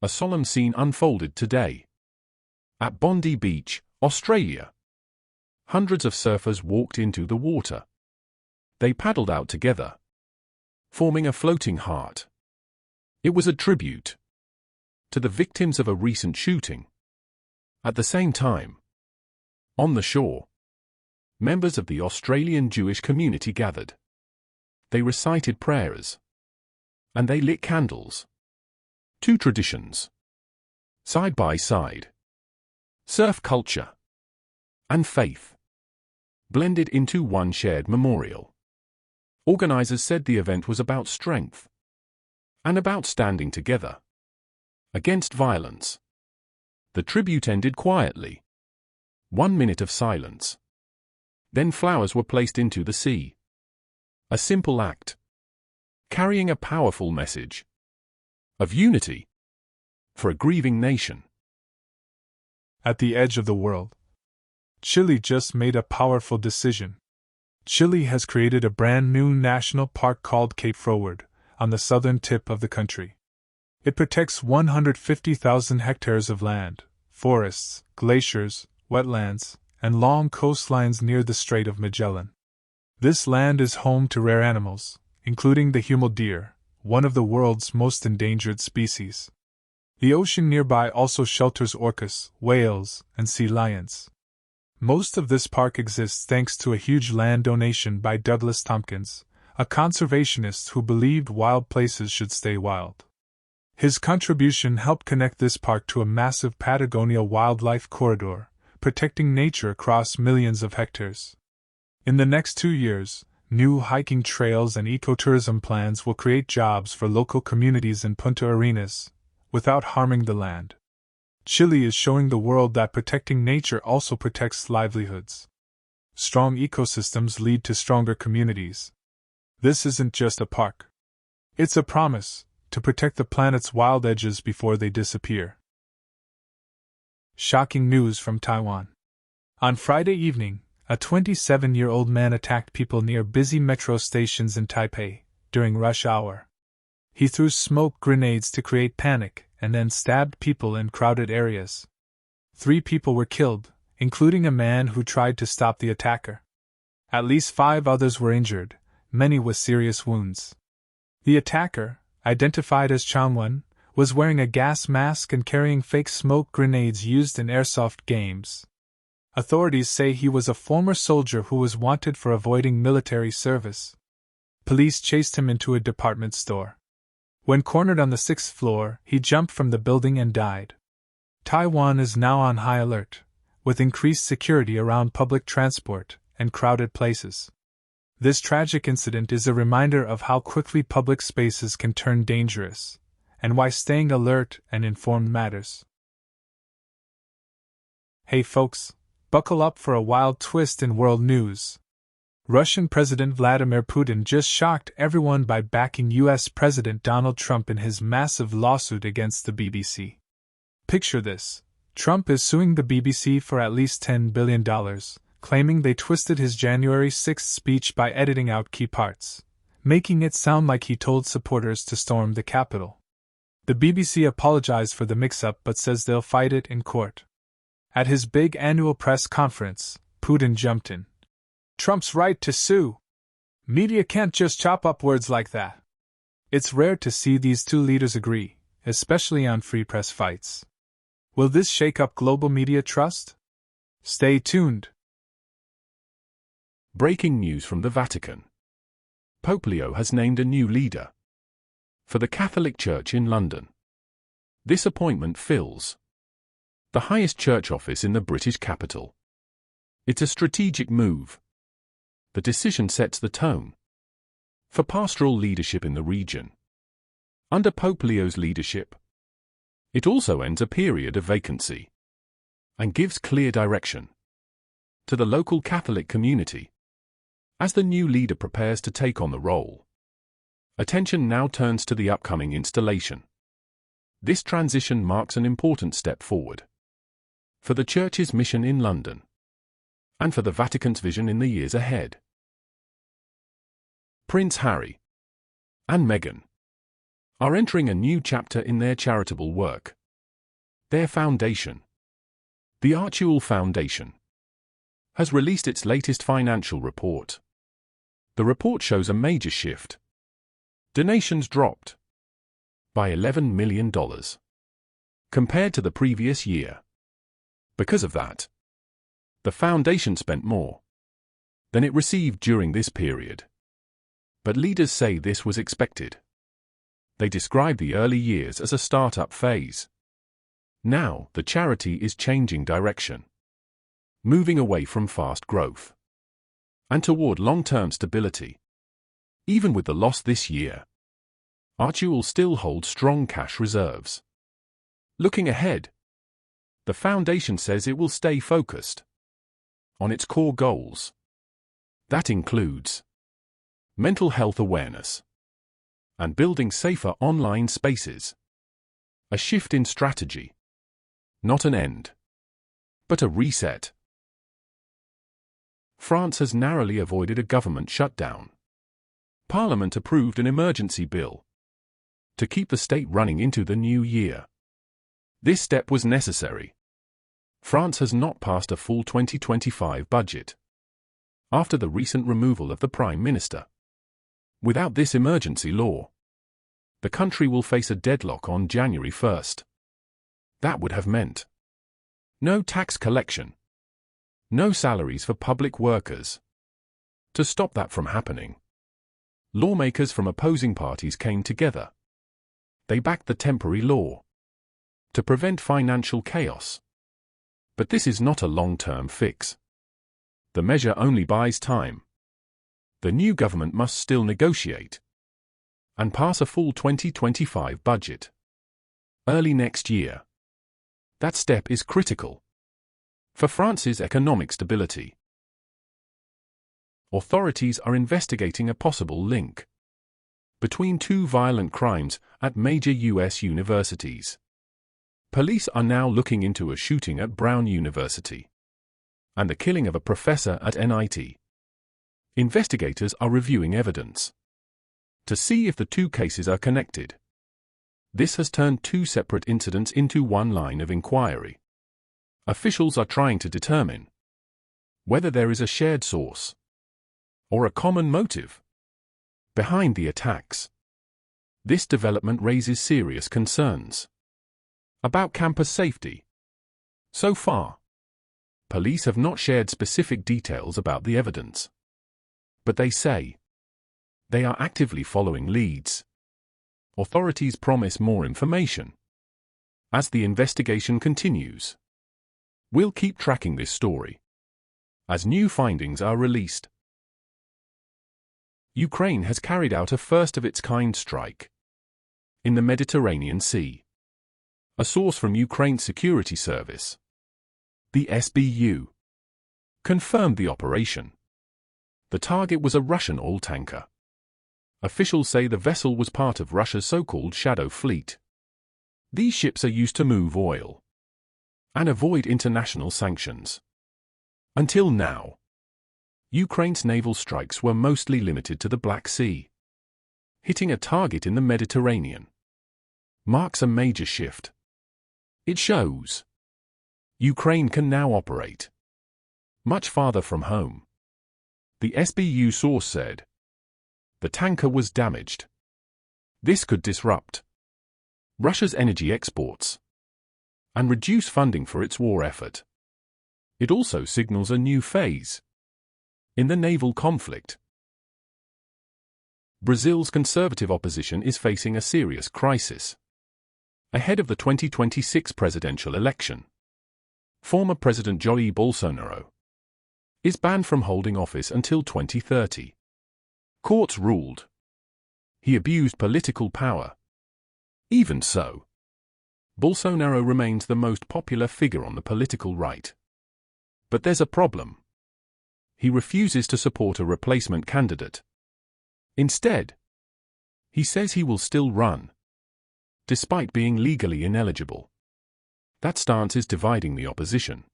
A solemn scene unfolded today. At Bondi Beach, Australia. Hundreds of surfers walked into the water. They paddled out together, forming a floating heart. It was a tribute to the victims of a recent shooting. At the same time, on the shore, members of the Australian Jewish community gathered. They recited prayers, and they lit candles. Two traditions, side by side. Surf culture and faith blended into one shared memorial. Organizers said the event was about strength and about standing together against violence. The tribute ended quietly. 1 minute of silence. Then flowers were placed into the sea. A simple act, carrying a powerful message of unity for a grieving nation. At the edge of the world, Chile just made a powerful decision. Chile has created a brand new national park called Cape Froward on the southern tip of the country. It protects 150,000 hectares of land, forests, glaciers, wetlands, and long coastlines near the Strait of Magellan. This land is home to rare animals, including the Huemul deer, one of the world's most endangered species. The ocean nearby also shelters orcas, whales, and sea lions. Most of this park exists thanks to a huge land donation by Douglas Tompkins, a conservationist who believed wild places should stay wild. His contribution helped connect this park to a massive Patagonia wildlife corridor, protecting nature across millions of hectares. In the next 2 years, new hiking trails and ecotourism plans will create jobs for local communities in Punta Arenas, without harming the land. Chile is showing the world that protecting nature also protects livelihoods. Strong ecosystems lead to stronger communities. This isn't just a park. It's a promise to protect the planet's wild edges before they disappear. Shocking news from Taiwan. On Friday evening, a 27-year-old man attacked people near busy metro stations in Taipei during rush hour. He threw smoke grenades to create panic and then stabbed people in crowded areas. 3 people were killed, including a man who tried to stop the attacker. At least 5 others were injured, many with serious wounds. The attacker, identified as Changwen, was wearing a gas mask and carrying fake smoke grenades used in airsoft games. Authorities say he was a former soldier who was wanted for avoiding military service. Police chased him into a department store. When cornered on the 6th floor, he jumped from the building and died. Taiwan is now on high alert, with increased security around public transport and crowded places. This tragic incident is a reminder of how quickly public spaces can turn dangerous, and why staying alert and informed matters. Hey folks, buckle up for a wild twist in world news. Russian President Vladimir Putin just shocked everyone by backing U.S. President Donald Trump in his massive lawsuit against the BBC. Picture this: Trump is suing the BBC for at least $10 billion, claiming they twisted his January 6 speech by editing out key parts, making it sound like he told supporters to storm the Capitol. The BBC apologized for the mix-up but says they'll fight it in court. At his big annual press conference, Putin jumped in. Trump's right to sue. Media can't just chop up words like that. It's rare to see these two leaders agree, especially on free press fights. Will this shake up global media trust? Stay tuned. Breaking news from the Vatican. Pope Leo has named a new leader for the Catholic Church in London. This appointment fills the highest church office in the British capital. It's a strategic move. The decision sets the tone for pastoral leadership in the region. Under Pope Leo's leadership, it also ends a period of vacancy and gives clear direction to the local Catholic community as the new leader prepares to take on the role. Attention now turns to the upcoming installation. This transition marks an important step forward for the Church's mission in London and for the Vatican's vision in the years ahead. Prince Harry and Meghan are entering a new chapter in their charitable work. Their foundation, the Huemul Foundation, has released its latest financial report. The report shows a major shift. Donations dropped by $11 million compared to the previous year. Because of that, the foundation spent more than it received during this period. But leaders say this was expected. They describe the early years as a startup phase. Now, the charity is changing direction, moving away from fast growth and toward long-term stability. Even with the loss this year, Huemul still holds strong cash reserves. Looking ahead, the foundation says it will stay focused on its core goals. That includes mental health awareness and building safer online spaces. A shift in strategy, not an end, but a reset. France has narrowly avoided a government shutdown. Parliament approved an emergency bill to keep the state running into the new year. This step was necessary. France has not passed a full 2025 budget after the recent removal of the Prime Minister. Without this emergency law, the country will face a deadlock on January 1st. That would have meant no tax collection, no salaries for public workers. To stop that from happening, lawmakers from opposing parties came together. They backed the temporary law to prevent financial chaos. But this is not a long-term fix. The measure only buys time. The new government must still negotiate and pass a full 2025 budget early next year. That step is critical for France's economic stability. Authorities are investigating a possible link between two violent crimes at major U.S. universities. Police are now looking into a shooting at Brown University and the killing of a professor at MIT. Investigators are reviewing evidence to see if the two cases are connected. This has turned two separate incidents into one line of inquiry. Officials are trying to determine whether there is a shared source or a common motive behind the attacks. This development raises serious concerns about campus safety. So far, police have not shared specific details about the evidence, but they say they are actively following leads. Authorities promise more information as the investigation continues. We'll keep tracking this story as new findings are released. Ukraine has carried out a first-of-its-kind strike in the Mediterranean Sea. A source from Ukraine's security service, the SBU, confirmed the operation. The target was a Russian oil tanker. Officials say the vessel was part of Russia's so-called shadow fleet. These ships are used to move oil and avoid international sanctions. Until now, Ukraine's naval strikes were mostly limited to the Black Sea. Hitting a target in the Mediterranean marks a major shift. It shows Ukraine can now operate much farther from home. The SBU source said the tanker was damaged. This could disrupt Russia's energy exports and reduce funding for its war effort. It also signals a new phase in the naval conflict. Brazil's conservative opposition is facing a serious crisis ahead of the 2026 presidential election. Former President Jair Bolsonaro is banned from holding office until 2030. Courts ruled he abused political power. Even so, Bolsonaro remains the most popular figure on the political right. But there's a problem. He refuses to support a replacement candidate. Instead, he says he will still run, despite being legally ineligible. That stance is dividing the opposition.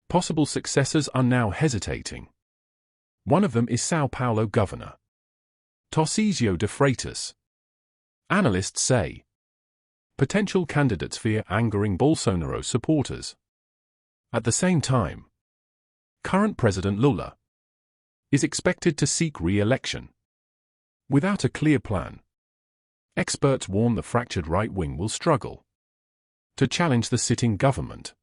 Possible successors are now hesitating. One of them is São Paulo Governor Tarcísio de Freitas. Analysts say potential candidates fear angering Bolsonaro supporters. At the same time, current President Lula is expected to seek re-election. Without a clear plan, experts warn the fractured right wing will struggle to challenge the sitting government.